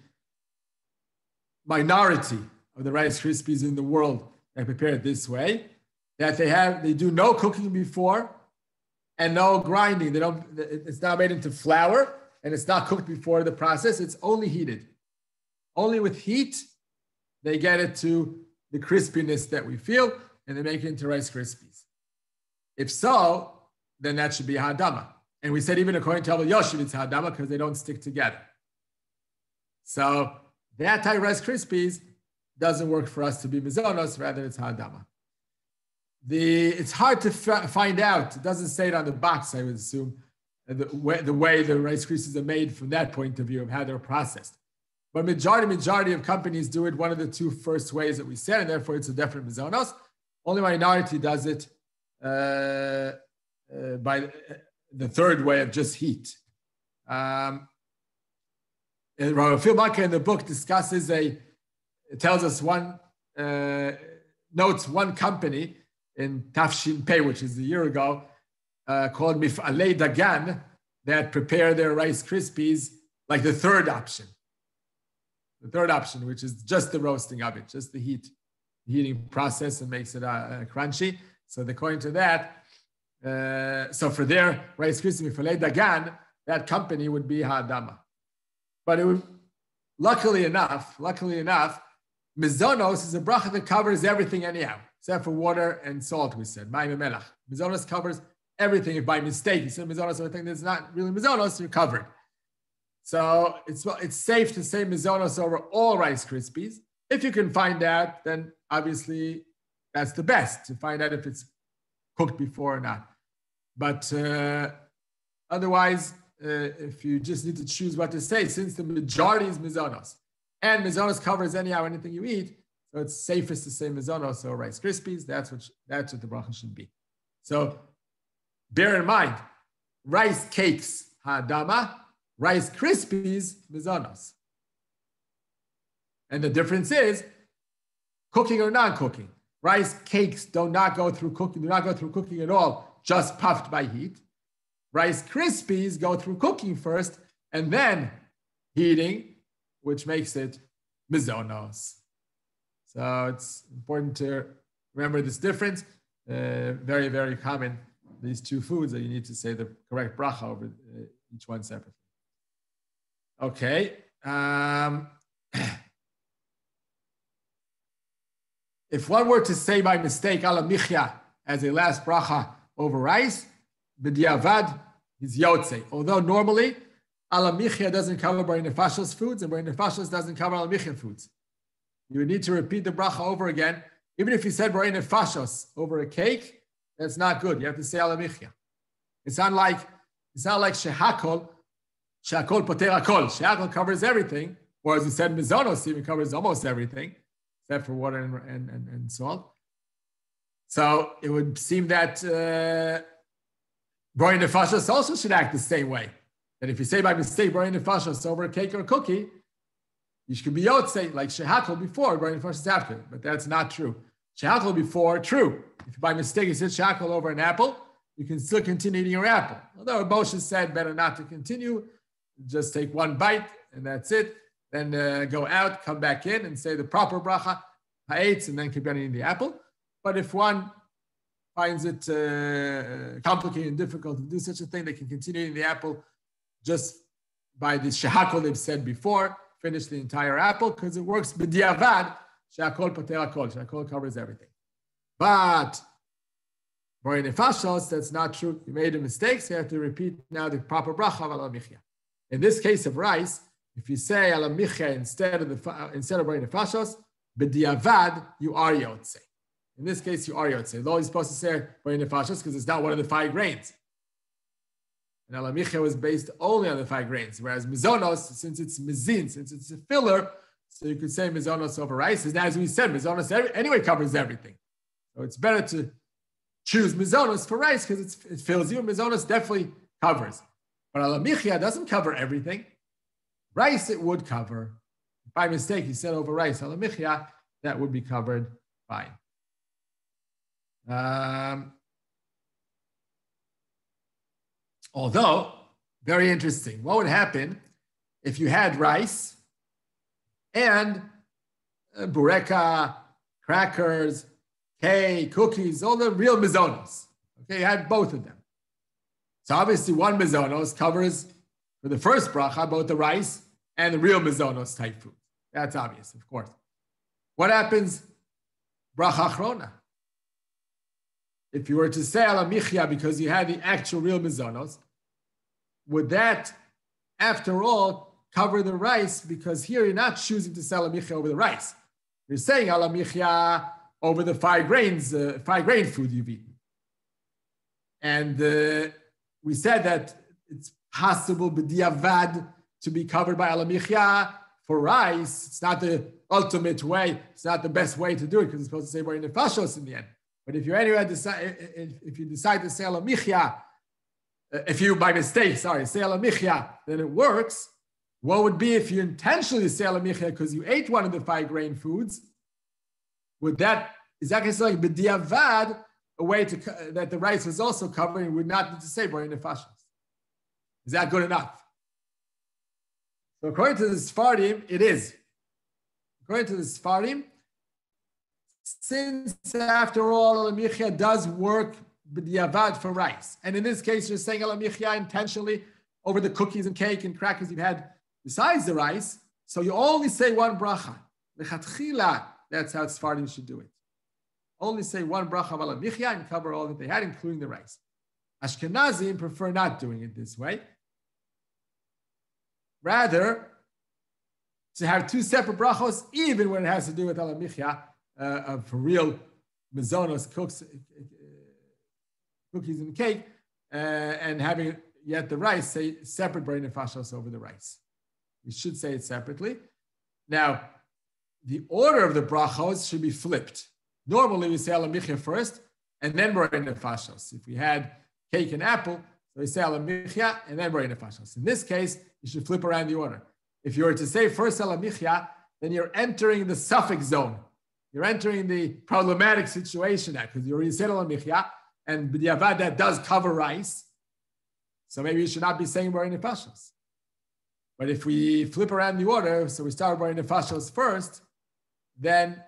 minority of the Rice Krispies in the world that prepare it this way, that they do no cooking before and no grinding. It's not made into flour, and it's not cooked before the process. It's only heated. Only with heat, they get it to the crispiness that we feel, and they make it into Rice Krispies. If so, then that should be Ha'adama. And we said even according to Rav Elyoshi, it's Ha'adama because they don't stick together. So that type of Rice Krispies doesn't work for us to be mizonos, rather it's Ha'adama. It's hard to find out. It doesn't say it on the box, I would assume, the way the Rice Krispies are made from that point of view of how they're processed. But majority of companies do it one of the two first ways that we said, and therefore it's a definite mizonos. Only minority does it by the third way of just heat. Rav Filmaka in the book discusses notes one company in Tafshin Pei, which is a year ago, called Mif'alei Dagan, that prepare their Rice Krispies like the third option. The third option, which is just the roasting of it, just the heating process, and makes it crunchy. So according to that, so for their Rice Krispies, Mif'alei Dagan, that company would be Ha'adama. But it would, luckily enough, mizonos is a bracha that covers everything anyhow, except for water and salt, we said. Ma'im melach. Mizonos covers everything. If by mistake you said mizonos, everything that's not really mizonos, you're covered. So it's safe to say mizonos over all Rice Krispies. If you can find out, then obviously that's the best, to find out if it's cooked before or not. But otherwise, if you just need to choose what to say, since the majority is mizonos, and mizonos covers anyhow anything you eat, so it's safest to say mizonos, so Rice Krispies, that's what the bracha should be. So bear in mind, rice cakes, ha'adama, Rice Krispies, mizonos. And the difference is cooking or non-cooking. Rice cakes do not go through cooking at all, just puffed by heat. Rice Krispies go through cooking first and then heating, which makes it mizonos. So it's important to remember this difference. Very, very common, these two foods that you need to say the correct bracha over each one separately. Okay. If one were to say by mistake ala michya as a last bracha over rice, b'diavad is yotze. Although normally ala michya doesn't cover Bari Nefashos foods and Bari Nefashos doesn't cover ala michya foods. You would need to repeat the bracha over again. Even if you said Bari Nefashos over a cake, that's not good. You have to say ala michya. It's not like shehakol poter hakol. Shehakol covers everything, or as you said, mizonos even covers almost everything, except for water and salt. So it would seem that Bari Nefashos also should act the same way. That if you say by mistake Bari Nefashos over a cake or a cookie, you should be yotze like shehakol before, Bari Nefashos after. But that's not true. Shehakol before, true. If by mistake you said shehakol over an apple, you can still continue eating your apple. Although Moshe said better not to continue, just take one bite and that's it. Then go out, come back in and say the proper bracha, ha'etz, and then keep on eating the apple. But if one finds it complicated and difficult to do such a thing, they can continue eating the apple just by the shehakol they've said before, finish the entire apple, because it works b'diavad, shehakol pater hakol, shehakol covers everything. But Bari Nefashos, that's not true. You made a mistake, so you have to repeat now the proper bracha of ala michya. In this case of rice, if you say ala michya instead of Bari Nefashos, b'diavad, you are yotze. In this case, you are yotze. Though you're supposed to say Bari Nefashos because it's not one of the 5 grains. And ala michya was based only on the 5 grains, whereas mizonos, since it's mizin, since it's a filler, so you could say mizonos over rice. And as we said, mizonos anyway covers everything. So it's better to choose mizonos for rice because it fills you. Mizonos definitely covers. But ala michya doesn't cover everything. Rice it would cover. By mistake, you said over rice, ala michya, that would be covered fine. Although, very interesting. What would happen if you had rice and bureka, crackers, cake, cookies, all the real mizonos? Okay, you had both of them. So obviously one mizonos covers, for the first bracha, both the rice and the real mizonos type food. That's obvious, of course. What happens bracha achrona? If you were to say ala michya because you had the actual real mizonos, would that, after all, cover the rice? Because here you're not choosing to say ala michya over the rice. You're saying ala michya over the 5 grains, 5 grain food you've eaten. And we said that it's possible b'diavad to be covered by ala michya for rice. It's not the ultimate way. It's not the best way to do it because it's supposed to say Bari Nefashos in the end. But if you anyway decide, if you decide to say ala michya, if you by mistake, say ala michya, then it works. What would be if you intentionally say ala michya because you ate one of the 5 grain foods? Is that considered like b'diavad, a way to that the rice was also covered and would not need to say Bari Nefashos? Is that good enough? So according to the Sfardim, it is. According to the Sfardim, since after all, ala michya does work b'diavad for rice. And in this case, you're saying ala michya intentionally over the cookies and cake and crackers you've had besides the rice. So you only say one bracha. Lechatchila, that's how Sfardim should do it. Only say one bracha of ala michya and cover all that they had, including the rice. Ashkenazim prefer not doing it this way. Rather, to have 2 separate brachos, even when it has to do with ala michya, for real mizonos, cookies and cake, and having yet the rice, say separate Bari Nefashos over the rice. We should say it separately. Now, the order of the brachos should be flipped. Normally, we say Alamichya first, and then Bari Nefashos. If we had cake and apple, so we say Alamichya, and then Bari Nefashos. In this case, you should flip around the order. If you were to say first Alamichya, then you're entering the suffix zone. You're entering the problematic situation now, because you already said Alamichya, and b'diavad that does cover rice. So maybe you should not be saying Bari Nefashos. But if we flip around the order, so we start Bari Nefashos first, then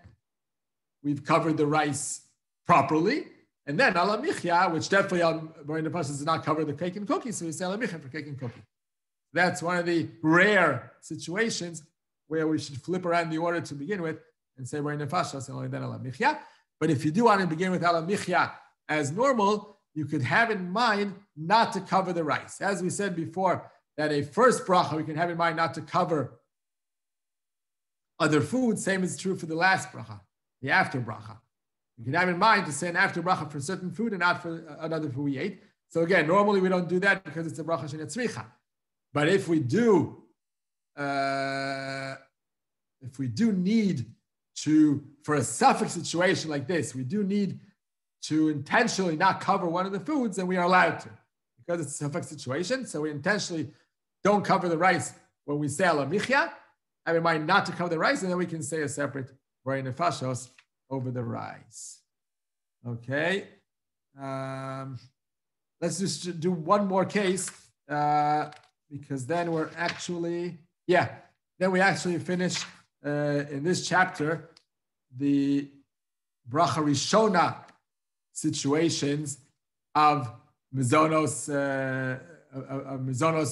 we've covered the rice properly. And then Alamichya, which definitely Bari Nefashos does not cover the cake and cookie, so we say Alamichya for cake and cookie. That's one of the rare situations where we should flip around the order to begin with and say Bari Nefashos and only then Alamichya. But if you do want to begin with Alamichya as normal, you could have in mind not to cover the rice. As we said before, that a first bracha, we can have in mind not to cover other foods. Same is true for the last bracha, the after bracha. You can have in mind to say an after bracha for certain food and not for another food we ate. So again, normally we don't do that because it's a bracha shenetzricha. But if we do need to, for a suffix situation like this, we do need to intentionally not cover one of the foods, then we are allowed to, because it's a suffix situation. So we intentionally don't cover the rice when we say Alamichya. Have in mind not to cover the rice, and then we can say a separate Bari Nefashos over the rice. Okay. Let's just do one more case, because then we're actually, then we actually finish in this chapter the Bracha Rishona situations of Mizonos,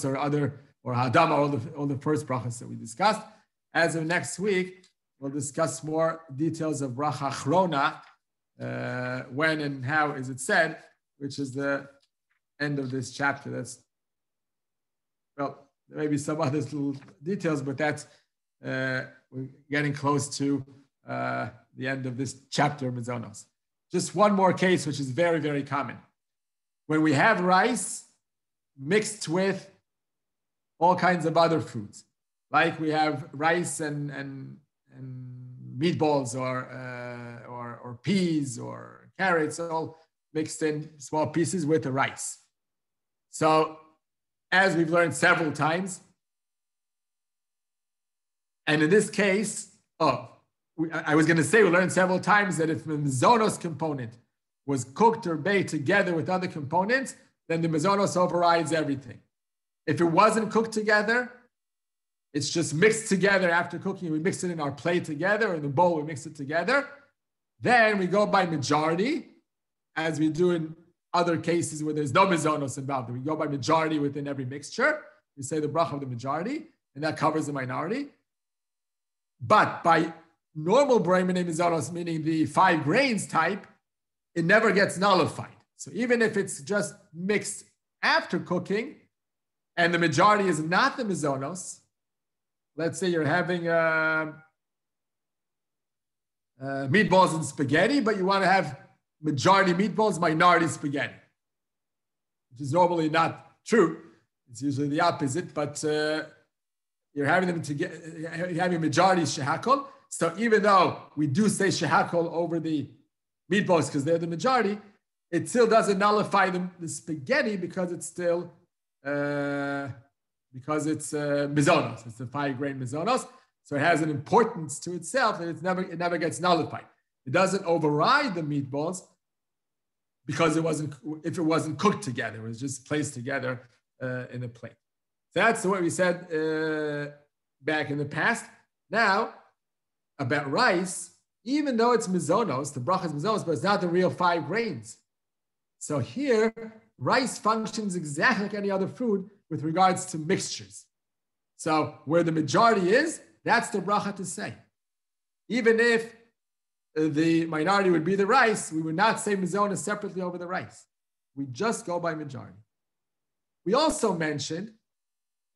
or other, or Hadama, all the first brachas that we discussed. As of next week, we'll discuss more details of Bracha Achrona, when and how is it said, which is the end of this chapter. That's, well, there may be some other little details, but that's, we're getting close to the end of this chapter of Mizonos. Just one more case, which is very, very common. When we have rice mixed with all kinds of other foods, like we have rice and meatballs or peas or carrots, all mixed in small pieces with the rice. So, as we've learned several times, and in this case, I was going to say we learned several times that if the Mizonos component was cooked or baked together with other components, then the Mizonos overrides everything. If it wasn't cooked together, it's just mixed together after cooking. We mix it in our plate together, or in the bowl, we mix it together. Then we go by majority, as we do in other cases where there's no Mizonos involved. We go by majority within every mixture. We say the bracha of the majority, and that covers the minority. But by normal Brahmane Mizonos, meaning the 5 grains type, it never gets nullified. So even if it's just mixed after cooking, and the majority is not the Mizonos, let's say you're having meatballs and spaghetti, but you want to have majority meatballs, minority spaghetti, which is normally not true. It's usually the opposite, but you're having them together, you're having majority shehakol. So even though we do say shehakol over the meatballs because they're the majority, it still doesn't nullify the spaghetti because it's still mizonos. It's the 5-grain mizonos. So it has an importance to itself that it never gets nullified. It doesn't override the meatballs because if it wasn't cooked together, it was just placed together in a plate. So that's what we said back in the past. Now, about rice, even though it's mizonos, the bracha is mizonos, but it's not the real 5 grains. So here, rice functions exactly like any other food with regards to mixtures. So where the majority is, that's the bracha to say. Even if the minority would be the rice, we would not say mizonos separately over the rice. We just go by majority. We also mentioned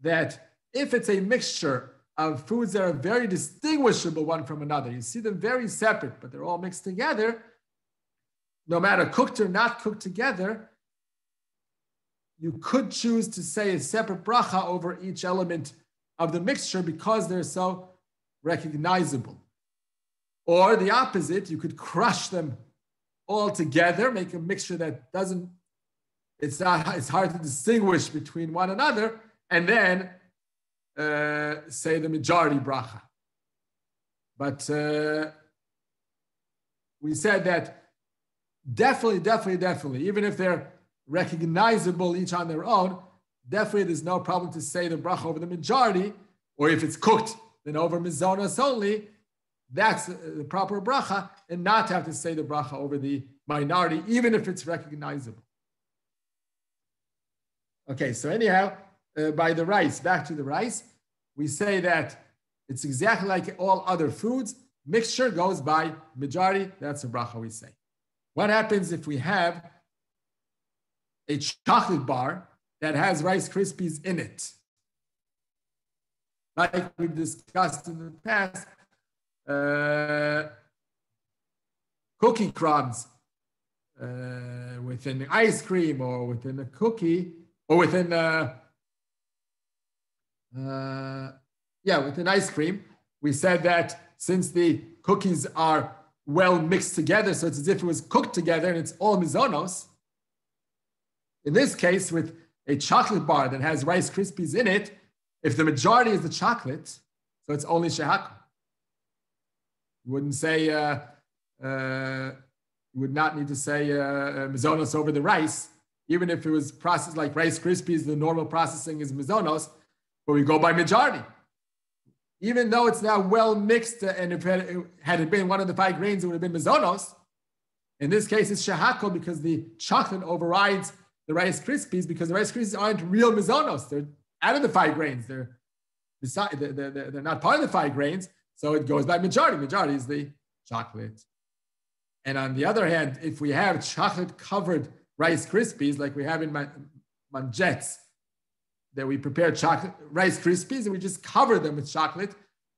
that if it's a mixture of foods that are very distinguishable one from another, you see them very separate, but they're all mixed together, no matter cooked or not cooked together, you could choose to say a separate bracha over each element of the mixture because they're so recognizable. Or the opposite, you could crush them all together, make a mixture that doesn't, it's hard to distinguish between one another, and then say the majority bracha. But we said that definitely, even if they're recognizable each on their own, definitely there's no problem to say the bracha over the majority, or if it's cooked, then over mizonos only, that's the proper bracha, and not have to say the bracha over the minority, even if it's recognizable. Okay, so anyhow, by the rice, back to the rice, we say that it's exactly like all other foods. Mixture goes by majority, that's the bracha we say. What happens if we have a chocolate bar that has Rice Krispies in it? Like we've discussed in the past, cookie crumbs within ice cream or within a cookie or within within ice cream. We said that since the cookies are well mixed together, so it's as if it was cooked together and it's all mizonos. In this case, with a chocolate bar that has Rice Krispies in it, if the majority is the chocolate, so it's only shehakol. You wouldn't say, you would not need to say mizonos over the rice, even if it was processed like Rice Krispies, the normal processing is mizonos, but we go by majority. Even though it's now well mixed, and if had it been one of the 5 grains, it would have been mizonos. In this case, it's shehakol because the chocolate overrides the Rice Krispies, because the Rice Krispies aren't real mizonos. They're out of the 5 grains. They're not part of the 5 grains. So it goes by majority. Majority is the chocolate. And on the other hand, if we have chocolate-covered Rice Krispies, like we have in manjets, that we prepare chocolate Rice Krispies and we just cover them with chocolate,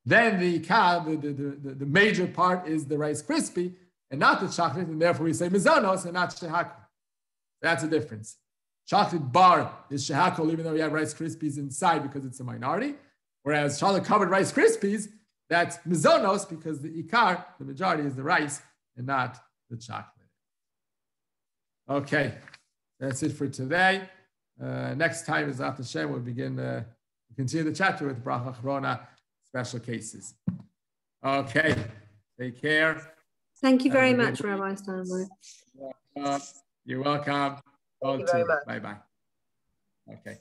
then the major part is the Rice Krispie and not the chocolate, and therefore we say mizonos and not shehakol. That's the difference. Chocolate bar is shehakol, even though we have Rice Krispies inside because it's a minority, whereas chocolate-covered Rice Krispies, that's mizonos because the ikar, the majority, is the rice and not the chocolate. Okay, that's it for today. Next time is after Shem. We'll continue the chapter with Bracha Achrona, special cases. Okay, take care. Thank you very much, Rabbi Steinberg. You're welcome. Thank you very much. Bye-bye. Okay.